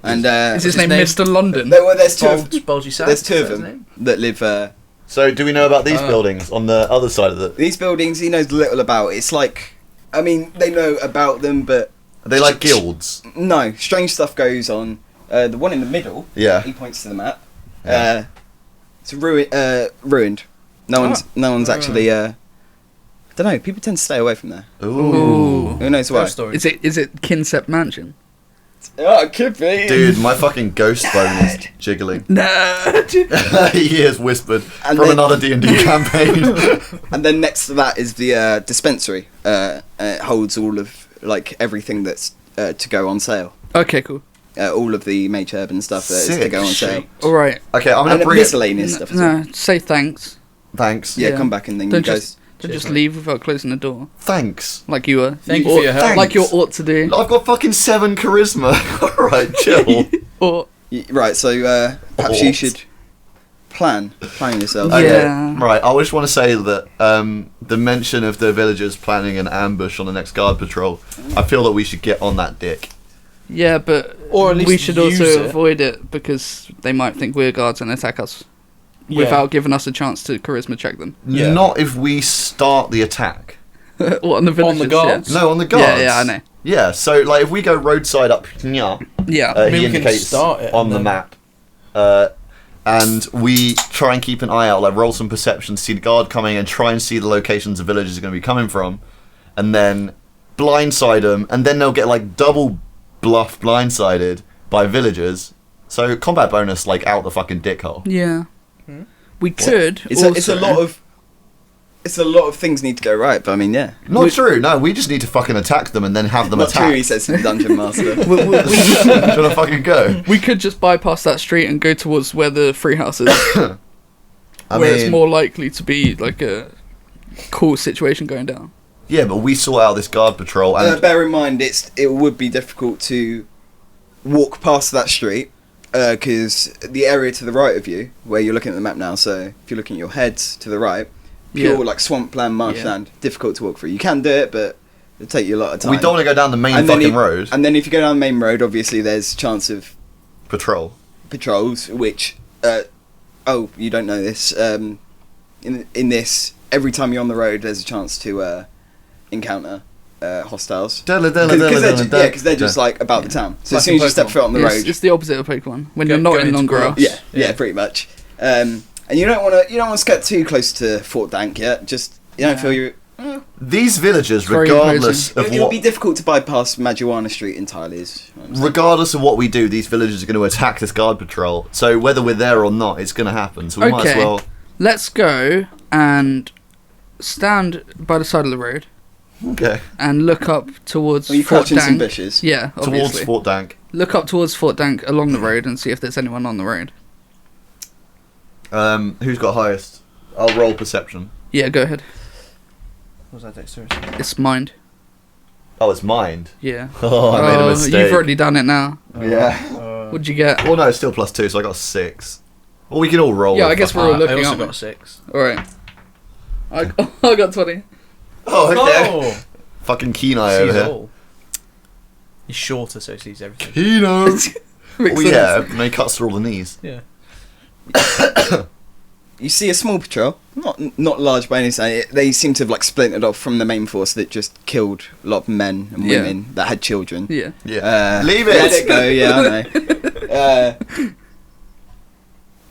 And Is his name name? Mr. London? there's two of Bulgy Sack. there's two is of that his them name? that live. So, do we know about these buildings on the other side of the... These buildings he knows little about. It's like, I mean, they know about them, but Are they like guilds? no, strange stuff goes on. The one in the middle, Yeah. he points to the map. Yeah. It's ruined. No one's actually. I don't know. People tend to stay away from there. Ooh. Who knows why? Ghost story. Is it Kinsep Mansion? Oh, it could be. Dude, my fucking ghost bone is jiggling. No. He has whispered And from then- another D&D campaign. And then next to that is the dispensary. It holds all of like everything that's to go on sale. Okay, cool. All of the mage herb and stuff that is to Sick. go on sale. All right. Okay, I'm And gonna bring it. miscellaneous stuff as well. No, say thanks. Thanks. Yeah, Yeah. come back and then Don't you just guys. don't just leave without closing the door, Thanks. like you were. Thank you for your help. Like you ought to do. I've got fucking 7 charisma. Alright, chill. Or Right, so perhaps you What? should plan yourself. Okay, Yeah. right. I just want to say that the mention of the villagers planning an ambush on the next guard patrol, I feel that we should get on that dick. yeah, but Or at least we should use also it. avoid it because they might think we're guards and attack us Yeah. without giving us a chance to charisma check them. Yeah. Not if we start the attack. Or on the villagers. guards? No, on the guards. Yeah, I know. Yeah, so like if we go roadside up, Yeah. he we can indicates start it on and the then- map, and we try and keep an eye out, like roll some perception, see the guard coming, and try and see the locations the villagers are going to be coming from, and then blindside them, and then they'll get like double bluff blindsided by villagers. So combat bonus like out the fucking dickhole. Yeah. We could. It's a lot of things need to go right, but I mean, yeah. Not true. No, we just need to fucking attack them and then have them Not true, he attack. says to the dungeon master. Do you want to fucking go? We could just bypass that street and go towards where the free house is, I where it's mean, more likely to be like a cool situation going down. yeah, but we sort out this guard patrol and Bear in mind, it would be difficult to walk past that street because the area to the right of you, where you're looking at the map now, so if you're looking at your head to the right, pure Yeah. like swampland, marshland, Yeah. difficult to walk through. You can do it, but it'll take you a lot of time. we don't want to go down the main And then fucking if- road. And then if you go down the main road, obviously there's chance of Patrol. patrols, which you don't know this. In this, every time you're on the road, there's a chance to encounter hostiles. Because they're just like about the town. So as Like soon as in you step Pokemon. foot on the It's, road, it's the opposite of Pokemon. When Go- you're not go in into long grass. grass. yeah, pretty much. And you don't want to get too close to Fort Dank yet. Just you don't feel you. These villagers, Very regardless of It'll what, be difficult to bypass Marijuana Street entirely. Is what I'm saying. regardless of what we do, these villagers are going to attack this guard patrol. So whether we're there or not, it's going to happen. So we might as Okay. well. Let's go and stand by the side of the road Okay. and look up towards Are you Fort crouching some Dank. bushes? Yeah, Towards obviously. Fort Dank. Look up towards Fort Dank along the road and see if there's anyone on the road. Who's got highest? I'll roll perception. Yeah, go ahead. What was that dexterity? It's mind. Oh, it's mind. Yeah. Oh, I made a mistake. You've already done it now. Yeah. What'd you get? Well, no, it's still +2, so I got 6. Well, we can all roll. Yeah, I if guess I- we're all I looking also at got me. a 6. Alright. I got 20. Oh, okay. Oh! Fucking keen eye over Sees here. all. He's shorter, so he sees everything. Kino. Makes Oh sense. yeah, and he cuts through all the knees. Yeah. You see a small patrol, not large by any sign. They seem to have like splintered off from the main force that just killed a lot of men and Yeah. women that had children. Yeah. Yeah. Leave it. Let it go. Yeah, I know.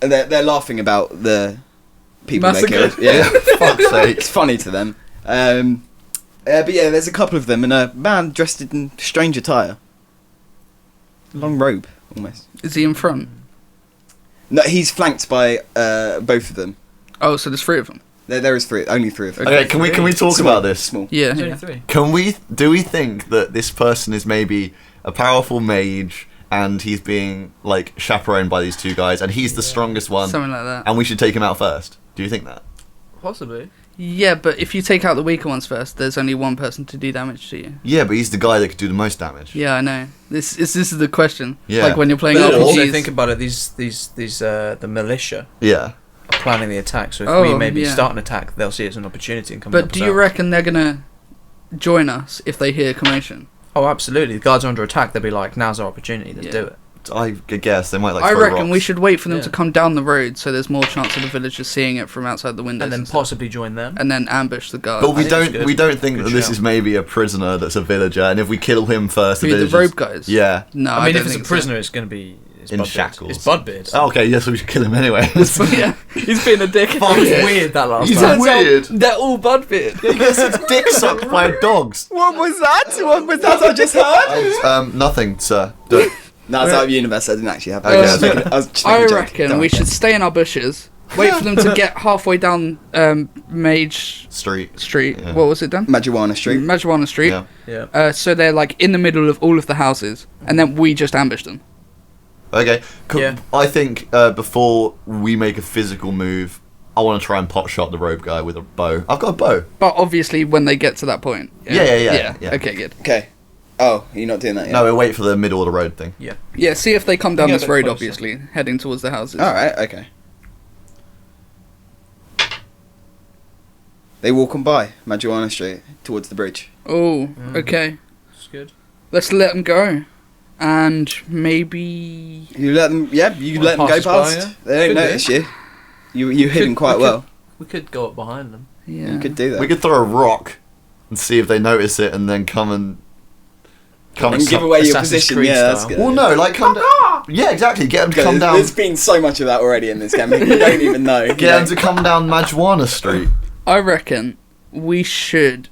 And they're laughing about the people they Massacre. killed. Yeah, Fuck's sake. it's funny to them. But yeah, there's a couple of them and a man dressed in strange attire, long robe almost. Is he in front? No, he's flanked by both of them. Oh, so there's 3 of them. There is only three of them. Okay, can we talk Small, about this? Small. Yeah. There's yeah. only 3. Do we think that this person is maybe a powerful mage and he's being like chaperoned by these 2 guys and he's the strongest one Something like that. and we should take him out first? Do you think that? Possibly. Yeah, but if you take out the weaker ones first, there's only one person to do damage to you. Yeah, but he's the guy that could do the most damage. Yeah, I know. This is the question. Yeah. Like when you're playing But RPGs. Also, think about it. These the militia Yeah. are planning the attack. So if Oh, we maybe yeah. start an attack, they'll see it as an opportunity and come. But do you reckon they're gonna join us if they hear commotion? Oh, absolutely. The guards are under attack. They'll be like, "Now's our opportunity. Let's Yeah. do it." I guess they might like I throw reckon we rocks. should wait for them Yeah. to come down the road so there's more chance of the villagers seeing it from outside the windows And then stuff. possibly join them. And then ambush the guards. But we I think it's don't good. we don't think Good that this shout. is maybe a prisoner that's a villager and if we kill him first Who, the villagers robe guys? Yeah. No, I mean, don't if it's a think so. prisoner, it's going to be In Budbeard. shackles. It's Budbeard. Oh, okay, yes, we should kill him anyway. Yeah, he's being a dick. Fuck It was yeah. weird that last He's time. weird. They're all Budbeard. He gets his dick sucked by dogs. What was that? What was that I just heard? Nothing, sir. Don't- No, it's out of universe. I didn't actually have. Okay, I was making- I was just making I a joke. reckon Don't we worry. should stay in our bushes, wait for them to get halfway down Mage Street. Street. Yeah. What was it then? Marijuana Street. Marijuana Street. Yeah. Yeah. So they're like in the middle of all of the houses, and then we just ambush them. Okay. Yeah. I think before we make a physical move, I want to try and pot shot the robe guy with a bow. I've got a bow. But obviously, when they get to that point. Yeah. Okay, good. Okay. Oh, you're not doing that yet. No, we'll wait for the middle of the road thing. Yeah, see if they come down Yeah, this a bit road, closer. obviously, heading towards the houses. All right. Okay. They walk on by Marijuana Street towards the bridge. Oh, Mm. okay. It's good. Let's let them go. And maybe... You let them. Yeah, you Wanna let them go pass us by, past. yeah? They don't Could do. notice you. You hid them quite we well. We could go up behind them. Yeah. You could do that. We could throw a rock and see if they notice it, and then come and and give away your Assassin's position. Creed Yeah, that's style. good. Well, no, like come down. Yeah, exactly. Get them to come down. There's been so much of that already in this game. You don't even know. You Get them don't- to come down Marijuana Street. I reckon we should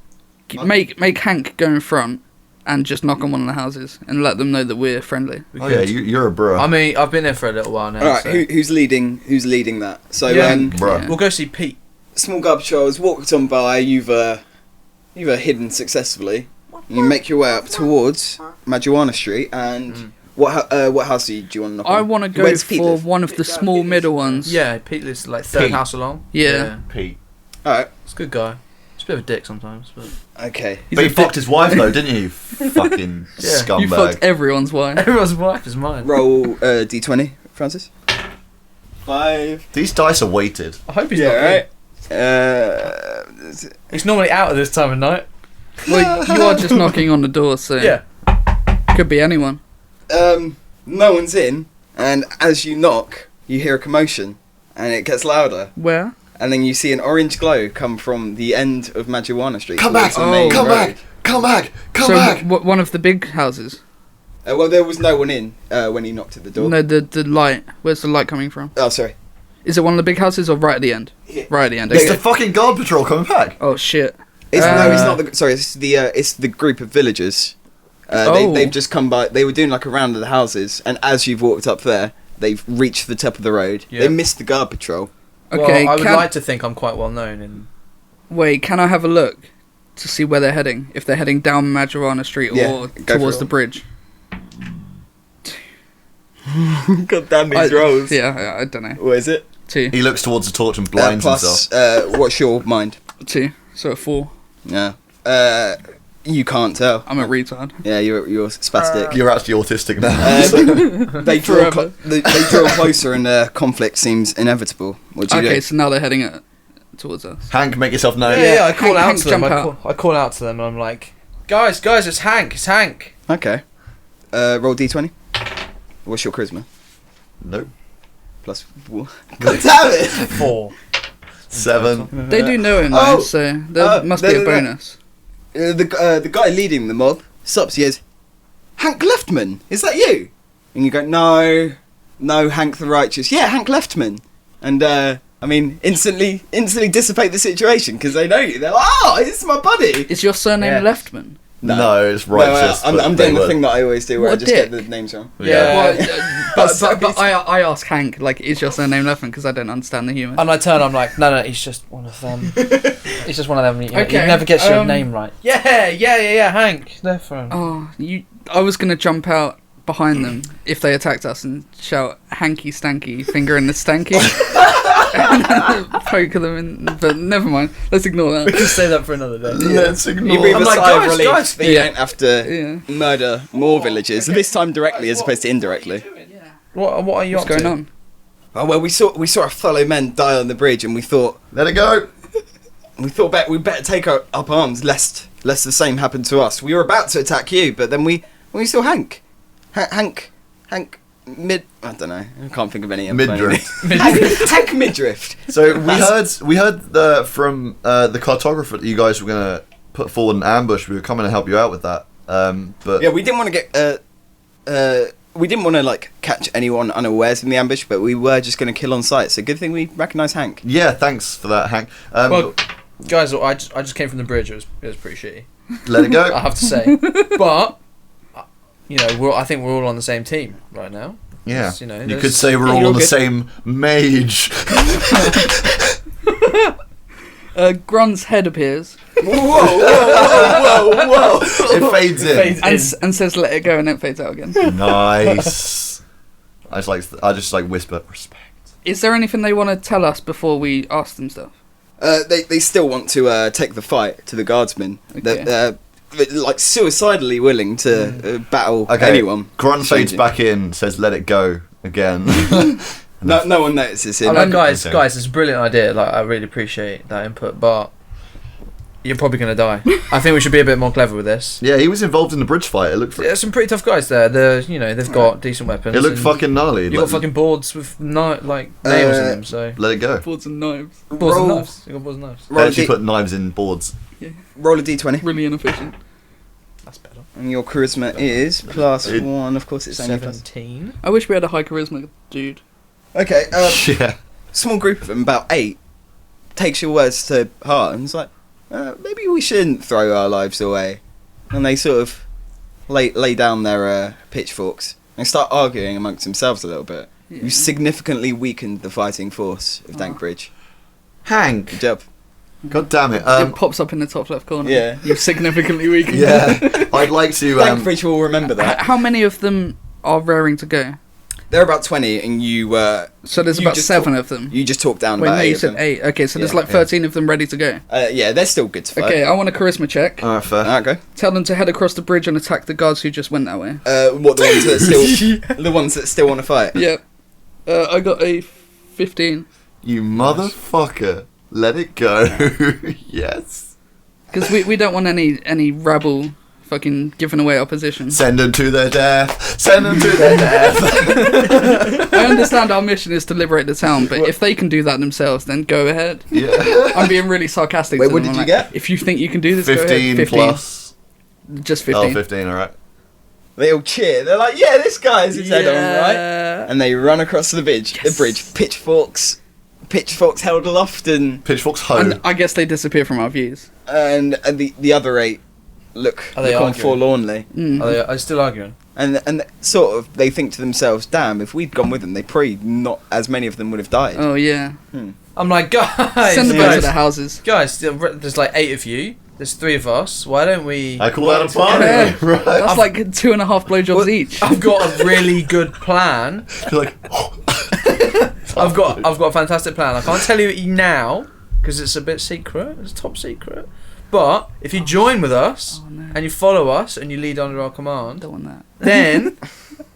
make Hank go in front and just knock on one of the houses and let them know that we're friendly. We Oh could. yeah, you're a bro. I mean, I've been there for a little while now. All right. so- Who's leading? Who's leading that? So Yeah. Bro. Yeah. We'll go see Pete. small guard patrols walked on by. You've hidden successfully. You make your way up towards Marijuana Street, and what house do you want to knock on? I want to go Where's Pete for live? one of the small middle ones. Yeah, Pete lives like third Pete. house along. Yeah. Pete. All right. He's a good guy. He's a bit of a dick sometimes, but Okay. He's But a he fucked dick. his wife though, didn't you? Fucking Yeah. scumbag. You fucked everyone's wife. everyone's wife is mine. Roll D20, Francis. 5. These dice are weighted. I hope he's Yeah. not Right. good. He's normally out at this time of night. Well, you are just knocking on the door, so Yeah. could be anyone. No one's in, and as you knock, you hear a commotion, and it gets louder, Where? and then you see an orange glow come from the end of Marijuana Street. Come towards back! the main Come road. back! Come back! Come so back! one of the big houses. Well, there was no one in when he knocked at the door. No, the light. Where's the light coming from? Oh, sorry. Is it one of the big houses or right at the end? Yeah. Right at the end. It's Okay. the fucking guard patrol coming back. Oh shit. No, it's Uh, not the. Sorry, it's the group of villagers. Oh. They've just come by. They were doing like a round of the houses, and as you've walked up there, they've reached the top of the road. Yeah. They missed the guard patrol. Okay. Well, I would can, like to think I'm quite well known in. Wait, can I have a look to see where they're heading? If they're heading down Majorana Street or go towards for the it. bridge? God damn these rolls. Yeah, I don't know. What is it? 2. He looks towards the torch and blinds himself. Plus, what's your mind? 2. So a 4. Yeah. You can't tell. I'm a retard. Yeah, you're spastic. You're actually autistic now. They draw Forever. they draw closer and conflict seems inevitable. What do you Okay, do? so now they're heading towards us. Hank, make yourself known. Yeah, I call Hank- out Hank, to them. jump out. I call out to them, and I'm like, guys, it's Hank. It's Hank. Okay. Roll d20. What's your charisma? Nope. Plus. God damn it! 4. 7. They do know him though, so there must be a bonus. The guy leading the mob stops. He goes, "Hank Leftman, is that you?" And you go, "No, Hank the Righteous." Yeah, Hank Leftman. And I mean, instantly dissipate the situation because they know you. They're like, "Oh, it's my buddy." Is your surname Yeah. Leftman? No, it's righteous. No, I'm but doing they the were- thing that I always do where What I just get dick. the names wrong. Yeah. But I ask Hank, like, is your surname Leftman? Because I don't understand the humour. And I turn. I'm like, no, he's just one of them. He's just one of them. You Okay, never gets your um, name right. Yeah. Hank. They're from. Oh, I was going to jump out behind them if they attacked us and shout hanky stanky, finger in the stanky. And poke them in, but never mind. Let's ignore We that. can say that for another day. Let's You ignore. breathe I'm a like, sigh of guys, relief guys. that you Yeah. don't have to Yeah. murder more villages. This time directly as opposed to indirectly. What are you What's up going to? on? Oh well, we saw our fellow men die on the bridge, and we thought Let it go. we better take up arms lest the same happen to us. We were about to attack you, but then we saw Hank mid. I don't know. I can't think of any. Midriff. Hank Midriff. So we heard from the cartographer that you guys were gonna put forward an ambush. We were coming to help you out with that. But Yeah, we didn't want to get. We didn't want to like catch anyone unawares in the ambush, but we were just going to kill on sight. So good thing we recognise Hank. yeah, thanks for that, Hank. Well, guys, I just came from the bridge. It was pretty shitty. let it I go. have to say, but you know, I think we're all on the same team right now. Yeah, You know, you there's- could say we're Yeah, all you're on the good. same mage. Grun's head appears Whoa! It fades in. and says "let it go" and it fades out again. Nice. I just like whisper respect. Is there anything they want to tell us before we ask them stuff? They still want to take the fight to the guardsmen. Okay. They're like suicidally willing to battle Okay. anyone. Grunt fades Changing. back in, says let it go again. No one notices him. I'm like, guys, Okay. it's a brilliant idea. Like, I really appreciate that input, but you're probably gonna die. I think we should be a bit more clever with this. Yeah, he was involved in the bridge fight. It looked There's some pretty tough guys there. They've got decent weapons. it looked and fucking gnarly. You got fucking boards with nails in them. So Let it go. Boards and knives. boards and Roll- knives. You got boards and knives. They Roll a, actually D- put knives in boards. roll a d20. Really inefficient. That's better. And your charisma is +1. Of course, it's only plus. 17. I wish we had a high charisma dude. Okay. Yeah. Small group of them, about 8, takes your words to heart and it's like, maybe we shouldn't throw our lives away. And they sort of lay down their pitchforks and start arguing amongst themselves a little bit. Yeah. You significantly weakened the fighting force of Dankbridge. Hank. Good job. God damn it. It pops up in the top left corner. Yeah. You significantly weakened. Yeah. I'd like to. Dankbridge will remember that. How many of them are raring to go? They're about 20 and you So there's You about just 7 of them. you just talked down Wait, about no, 8 you of said them. 8. Okay, so there's Yeah. like 13 of them ready to go. Yeah, they're still good to fight. Okay, I want a charisma check. Alright, fair. Alright, go. Tell them to head across the bridge and attack the guards who just went that way. What, the ones that still the ones that still want to fight? Yep. I got a 15. You motherfucker. Let it go. Yes. Because we don't want any rabble fucking giving away our position. Send them to their death. Send them to their death. I understand our mission is to liberate the town, but if they can do that themselves, then go ahead. Yeah. I'm being really sarcastic. Wait, to what them. did I'm you like, get? If you think you can do this, go ahead. 15 plus. Just 15. Oh, 15, alright. They all cheer. They're like, "Yeah, this guy's his head on, right?" Yeah. And they run across the bridge. Yes. The bridge, pitchforks held aloft, and Pitchforks hoe. And I guess they disappear from our views. the other 8 look Are they on arguing? forlornly. Mm. Are they still arguing? And sort of they think to themselves, damn, if we'd gone with them, they probably not as many of them would have died. Oh yeah. I'm like, guys, Send them back to the houses. guys, there's like 8 of you. There's 3 of us. Why don't we? I call that a party. Yeah. Right. That's like 2.5 blowjobs each. I've got a really good plan. You're like, I've got a fantastic plan. I can't tell you now because it's a bit secret. It's top secret. But if you join with us and you follow us and you lead under our command, Don't want that. then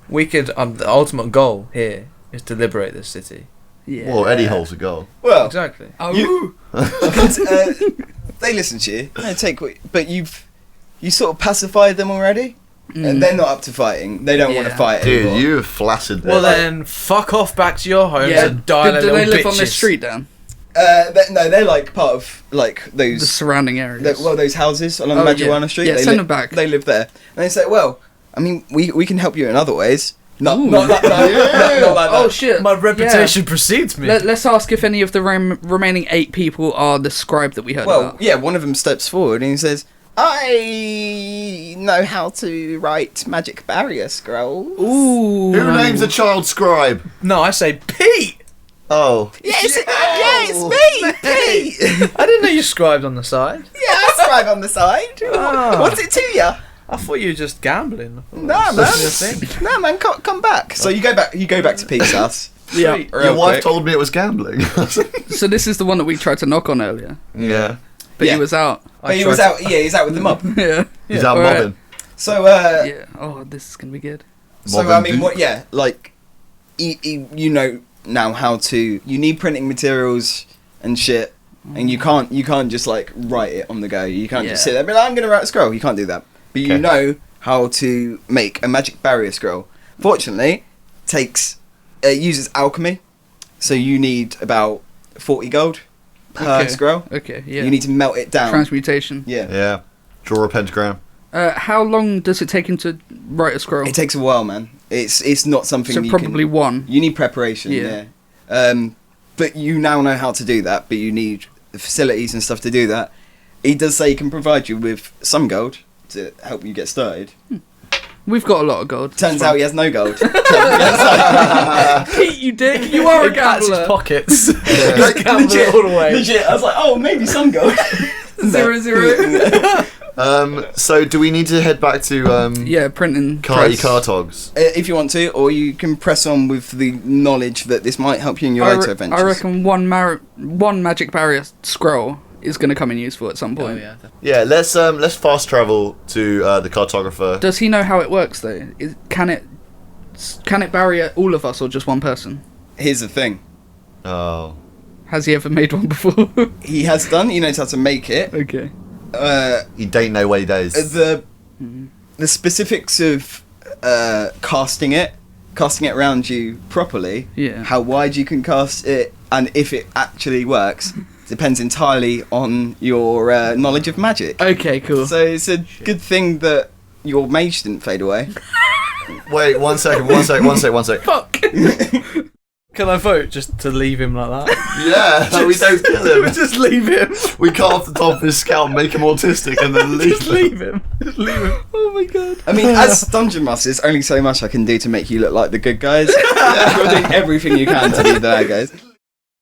we could. The ultimate goal here is to liberate this city. Yeah. well, Eddie holds a goal. Well, Exactly. Oh. You- they listen to you. They take but you sort of pacified them already. And they're not up to fighting. They don't want to Yeah. fight Dude, anymore. you have flaccid there. Well then, fuck off back to your homes Yeah. and die like Do little they live bitches. on this street down? No, they're like part of like The those surrounding areas. those houses along Oh, Marijuana yeah. Street. Yeah, they send them back. They live there, and they say, "Well, I mean, we can help you in other ways. Not Ooh. like that. Not like that. Oh shit. My reputation precedes me. Let's ask if any of the remaining 8 people are the scribe that we heard Well, about. yeah, one of them steps forward and he says, I know how to write magic barrier scrolls. Ooh. Who names a child scribe? No, I say Pete. Oh. Yes, it's me, Pete. I didn't know you scribed on the side. Yeah, I scribe on the side. Ah. What's it to you? I thought you were just gambling. Nah, That's your man. thing. No, man, come back. So you go back to Pete's house. Yeah. Sweet. Your Real wife quick. told me it was gambling. So this is the one that we tried to knock on earlier, yeah. but Yeah. he was out. But he was out. Yeah, he's out with the mob. Yeah. He's out Alright. mobbing. So Yeah. Oh, this is gonna be good. So Mobbing I mean, dude. what? Yeah, like you know now how to. You need printing materials and shit, and you can't just like write it on the go. You can't just Yeah. sit there and be like, I'm gonna write a scroll. You can't do that. But you Okay. know how to make a magic barrier scroll. Fortunately, it uses alchemy, so you need about 40 gold per Okay. scroll. Okay. Yeah. You need to melt it down. transmutation. Yeah. Yeah. Draw a pentagram. How long does it take him to write a scroll? It takes a while, man. It's not something So you probably can, one. You need preparation, Yeah. yeah. But you now know how to do that, but you need the facilities and stuff to do that. He does say he can provide you with some gold to help you get started. We've got a lot of gold. Turns It's out fine. he has no gold. Pete, you dick. You are a He pats his gambler. pockets. Like, Gambler legit, all the way. legit. I was like, oh, maybe some gold. 0-0. So do we need to head back to Yeah, printing. Carty press. Cartogs? If you want to, or you can press on with the knowledge that this might help you in your later adventures. I reckon one magic barrier scroll is going to come in useful at some point. yeah. Yeah, let's fast travel to the cartographer. Does he know how it works though? Can it barrier all of us or just one person? Here's the thing. Oh. Has he ever made one before? He has done. He knows how to make it. Okay. He don't know what he does. The specifics of casting it around you properly, Yeah. how wide you can cast it, and if it actually works, depends entirely on your knowledge of magic. Okay, cool. So it's a good thing that your mage didn't fade away. Wait, one second. Fuck. Can I vote just to leave him like that? Yeah, so we don't kill him. Just leave him. We cut off the top of his scalp, make him autistic, and then leave Just him. leave him. Just leave him. Oh my god. I mean, as Dungeon Master, there's only so much I can do to make you look like the good guys. You're doing everything you can to be the bad guys.